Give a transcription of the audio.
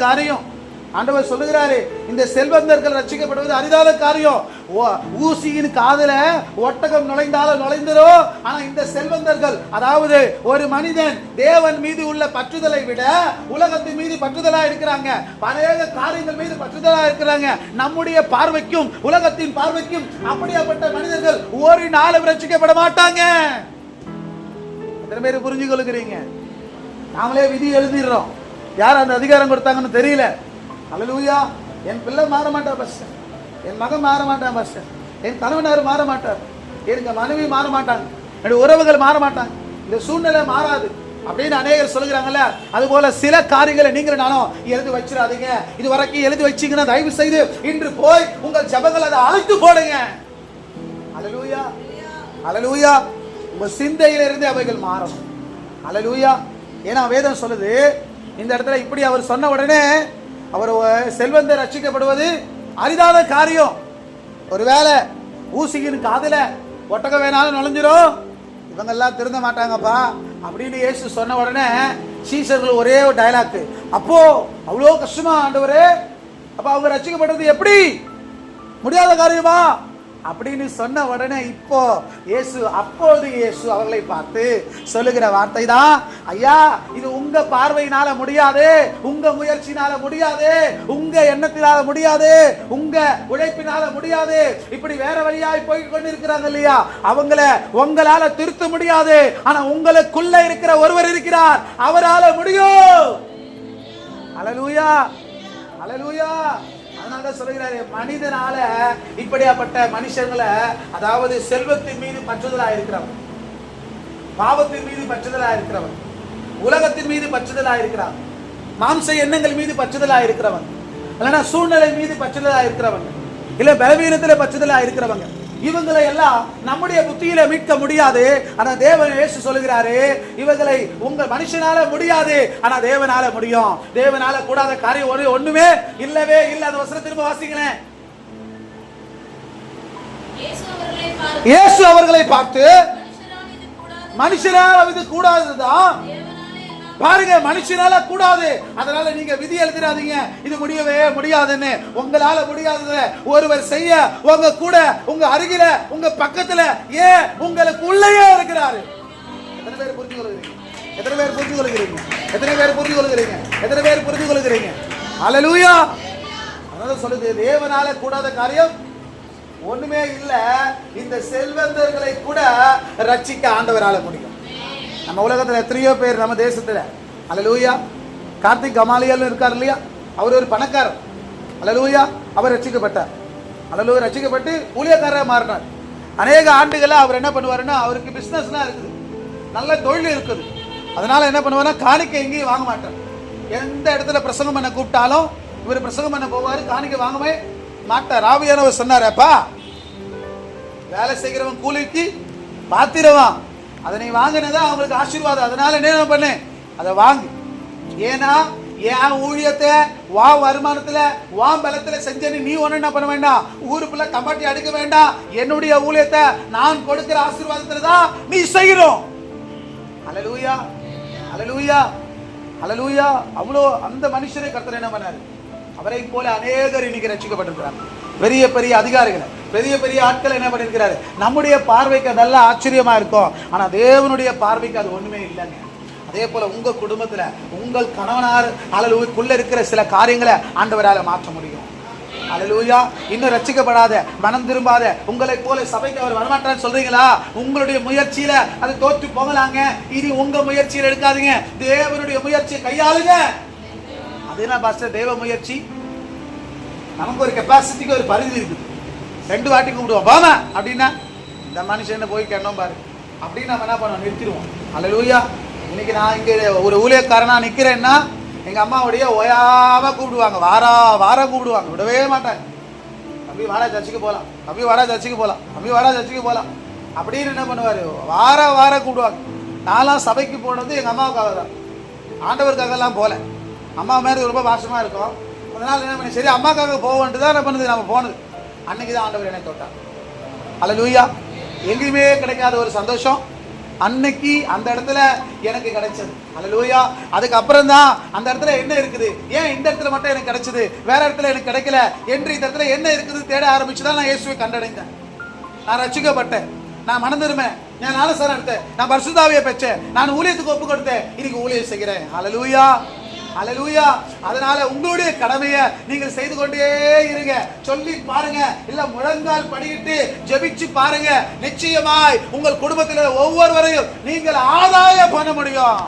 காரியம். ஆண்டவர் சொல்லுகிறாரு, இந்த செல்வந்தர்கள் ரட்சிக்கப்படுவது அரிதான காரியம். ஊசியின் காதுல ஒட்டகம் நுழைந்தாலும் நுழைந்துரும். ஆனா இந்த செல்வந்தர்கள், அதாவது ஒரு மனிதன் தேவன் மீது உள்ள பற்றுதலை விட உலகத்தின் மீது பற்றுதலா இருக்கிறாங்க, அநேக காரியங்கள் மீது பற்றுதலா இருக்கிறாங்க. நம்முடைய பார்வைக்கும் உலகத்தின் பார்வைக்கும் அப்படியாப்பட்ட மனிதர்கள் ஒரு நாளும் ரட்சிக்கப்பட மாட்டாங்க. எத்தனை பேர் புரிஞ்சு கொள்கிறீங்க? நாமளே விதி எழுதிடுறோம். யார் அந்த அதிகாரம் கொடுத்தாங்கன்னு தெரியல. அல்லேலூயா. என் பிள்ளை மாற மாட்டார் பாஸ்டர், என் மகன் மாற மாட்டான் பாஸ்டர், என் கணவனார் மாற மாட்டார், என் மனைவி மாற மாட்டாங்க, என்னுடைய உறவுகள் மாற மாட்டாங்க, இந்த சூழ்நிலை மாறாது அப்படின்னு அநேகர் சொல்லுகிறாங்கல்ல. அது போல சில காரியங்களை நீங்கள் நானும் எழுதி வச்சிடாதீங்க. இது வரைக்கும் எழுதி வச்சீங்கன்னா தயவு செய்து இன்று போய் உங்கள் ஜெபங்கள் அதை அழைத்து போடுங்க. அல்லேலூயா, அல்லேலூயா. உங்க சிந்தையிலிருந்து அவைகள் மாறணும். அல்லேலூயா. ஏன்னா வேதம் சொல்லுது, இந்த இடத்துல இப்படி அவர் சொன்ன உடனே அவர் செல்வந்தர் ரட்சிக்கப்படுவது அரிதான காரியம். ஒருவேளை ஊசியின் காதுல ஒட்டகம் வேணாலும் நுழைஞ்சிரும், இவங்க எல்லாம் திருந்த மாட்டாங்கப்பா அப்படின்னு இயேசு சொன்ன உடனே சீசர்கள் ஒரே ஒரு டயலாக், அப்போ அவ்வளோ கஷ்டமா ஆண்டவரே, அப்ப அவங்க ரட்சிக்கப்படுறது எப்படி, முடியாத காரியமா அப்படின்னு சொன்ன உடனே இப்போ அப்பொழுது இயேசு அவர்களை பார்த்து சொல்லுகிற வார்த்தை தான், ஐயா இது உங்க பார்வையினால முடியாது, உங்க முயற்சினால முடியாது, உங்க எண்ணத்தினால முடியாது, உங்க உழைப்பினால முடியாது, இப்படி வேற வழியாய் போய் கொண்டிருக்கிறாங்க இல்லையா, அவங்கள உங்களால திருத்த முடியாது. ஆனா உங்களுக்குள்ள இருக்கிற ஒருவர் இருக்கிறார், அவரால முடியும். அல்லேலூயா, அல்லேலூயா. அதனால சொல்லுகிறாரு, மனிதனால இப்படியாப்பட்ட மனுஷங்களை, அதாவது செல்வத்தின் மீது பற்றுதலா இருக்கிறவன், பாவத்தின் மீது பற்றுதலா இருக்கிறவன், உலகத்தின் மீது பற்றுதலா இருக்கிறான், மாம்ச எண்ணங்கள் மீது பற்றுதலா இருக்கிறவன், இல்லைன்னா சூழ்நிலை மீது பற்றுதலா இருக்கிறவன், இல்ல பலவீனத்துல பற்றுதலா இருக்கிறவங்க, இவங்களை எல்லாம் நம்முடைய புத்தியில மீட்க முடியாது. ஆனா தேவன் இயேசு சொல்லுகிறாரு, இவங்களை உங்க மனுஷனால முடியாது, ஆனா தேவனால முடியும். தேவனால கூடாத காரியம் ஒண்ணுமே இல்லவே இல்லை. அந்த வசனம் திரும்ப வாசிங்களேன். இயேசு அவர்களை பார்த்து, மனுஷனால இது கூடாதுதான் பாருங்க, மனுஷனால கூடாது, அதனால நீங்க விதி எழுதிடாதீங்க இது முடியவே முடியாதுன்னு. உங்களால முடியாதத ஒருவர் செய்ய உங்க கூட, உங்க அருகில, உங்க பக்கத்துல, ஏன் உங்களுக்கு உள்ளே இருக்கிறாரு. எத்தனை பேர் புரிஞ்சு கொள்கிறீங்க? எத்தனை பேர் புரிஞ்சு கொள்கிறீங்க? எத்தனை பேர் புரிஞ்சு கொள்கிறீங்க? எத்தனை பேர் புரிஞ்சு கொள்கிறீங்க? அல்லேலூயா. அதனால சொல்லுது, தேவனால கூடாத காரியம் ஒண்ணுமே இல்ல. இந்த செல்வந்தர்களை கூட ரட்சிக்க ஆண்டவரால முடியும். நம்ம உலகத்துல எத்தனையோ பேர் நம்ம தேசத்துல, அல்லேலூயா. கார்த்திக் கமாலியல் இருக்கார் இல்லையா, அவர் ஒரு பணக்காரர். அல்லேலூயா. அவர் ரட்சிக்கப்பட்டார். அல்லேலூயா. ரட்சிக்கப்பட்டு ஊழியக்காரராக மாறினார். அநேக ஆண்டுகளா அவர் என்ன பண்ணுவாருன்னா, அவருக்கு பிசினஸ்லாம் இருக்குது, நல்ல தொழில் இருக்குது. அதனால என்ன பண்ணுவாருன்னா, காணிக்கை எங்கேயும் வாங்க மாட்டார். எந்த இடத்துல பிரசங்கம் பண்ண கூப்பிட்டாலும் இவர் பிரசங்கம் பண்ண போவாரு, காணிக்கை வாங்கவே மாட்டார். ஆவியானவர் சொன்னாரப்பா, வேலை செய்கிறவன் கூலிக்கு பாத்திரவான், அதனை வாங்கினதா அவங்களுக்கு ஆசீர்வாதம். அதனால என்ன பண்ணு, அதை வாங்கு. ஏன்னா என் ஊழியத்தை வா வருமானத்துல வா பலத்துல செஞ்சேன்னு நீ ஒண்ணு என்ன பண்ண வேண்டாம், ஊருக்குள்ள கம்பாட்டி அடிக்க வேண்டாம். என்னுடைய ஊழியத்தை நான் கொடுக்கிற ஆசீர்வாதத்துல தான் நீ செய்கிறோம். அல்லேலூயா, அல்லேலூயா, அல்லேலூயா. அவ்வளோ அந்த மனுஷரை கர்த்தர் என்ன பண்ணாரு, அவரை போல அநேகர் இன்னைக்கு ரட்சிக்கப்பட்டிருக்கிறாங்க. பெரிய பெரிய அதிகாரிகளை, பெரிய பெரிய ஆட்கள் என்ன பண்ணிருக்கிறாரு. நம்முடைய பார்வைக்கு அதெல்லாம் ஆச்சரியமா இருக்கும், ஆனா தேவனுடைய பார்வைக்கு அது ஒண்ணுமே இல்லைங்க. அதே போல உங்க குடும்பத்துல உங்கள் கணவனார் அல்லேலூயாக்குள்ள இருக்கிற சில காரியங்களை ஆண்டவரால மாற்ற முடியும். அல்லேலூயா. இன்னும் ரட்சிக்கப்படாத, மனம் திரும்பாத உங்களை போல சபைக்கு அவர் வரமாட்டான்னு சொல்றீங்களா, உங்களுடைய முயற்சியில அது தோற்று போகலாங்க. இனி உங்க முயற்சியில எடுக்காதீங்க, தேவனுடைய முயற்சியை கையாளுங்க. அது என்ன பாஸ்டர் தேவ முயற்சி? நமக்கு ஒரு கெப்பாசிட்டிக்கு ஒரு பரிதி இருக்குது. 2 வாட்டி கூப்பிடுவோம் வாமா அப்படின்னா, இந்த மனுஷன் போய் கேட்டோம் பாரு அப்படின்னு நம்ம என்ன பண்ணுவோம், நிறுத்திடுவோம். அல்லேலூயா. இன்னைக்கு நான் இங்கே ஒரு ஊழியக்காரனா நிற்கிறேன்னா, எங்கள் அம்மாவுடைய ஓயாம கூப்பிடுவாங்க, வாரம் கூப்பிடுவாங்க, விடவே மாட்டாங்க. தம்பி வாடா சர்ச்சுக்கு போகலாம், தம்பி வாடா சர்ச்சுக்கு போகலாம், தம்பி வாடா சர்ச்சுக்கு போகலாம் அப்படின்னு என்ன பண்ணுவார், வாரம் கூப்பிடுவாங்க. நான்லாம் சபைக்கு போனது எங்கள் அம்மாவுக்காக தான், ஆண்டவருக்காகலாம் போகல. அம்மா மாதிரி ரொம்ப பாசமாக இருக்கும். அதனால் என்ன பண்ணி, சரி அம்மாக்காக போகன்ட்டு தான் என்ன பண்ணுது, நம்ம போனது. அன்னைக்கு தான் ஆண்டவர் என்னை தொட்டார். அல்லேலூயா. எங்கேயுமே கிடைக்காத ஒரு சந்தோஷம், அன்னைக்கு அந்த இடத்துல எனக்கு கிடைச்சது. அல்லேலூயா. அதுக்கப்புறம் தான் அந்த இடத்துல என்ன இருக்குது, ஏன் இந்த இடத்துல மட்டும் எனக்கு கிடைச்சது, வேற இடத்துல எனக்கு கிடைக்கல என்று இந்த இடத்துல என்ன இருக்குது தேட ஆரம்பிச்சுதான் நான் இயேசுவை கண்டடைந்தேன். நான் ரட்சிக்கப்பட்டேன், நான் மனந்திருமேன், நான் ஞானஸ்நானம் எடுத்தேன், நான் பரிசுத்தாவியை பெற்றேன், நான் ஊழியத்துக்கு ஒப்பு கொடுத்தேன், இன்னைக்கு ஊழியம் செய்கிறேன். அல்லேலூயா, அல்லேலூயா. அதனால உங்களுடைய கடமையை நீங்கள் செய்து கொண்டே இருங்க. சொல்லி பாருங்க, இல்ல முழங்கால் படியிட்டு ஜெபிச்சு பாருங்க. நிச்சயமாய் உங்கள் குடும்பத்தில் ஒவ்வொருவரையும் நீங்கள் ஆதாயம் பண்ண முடியும்.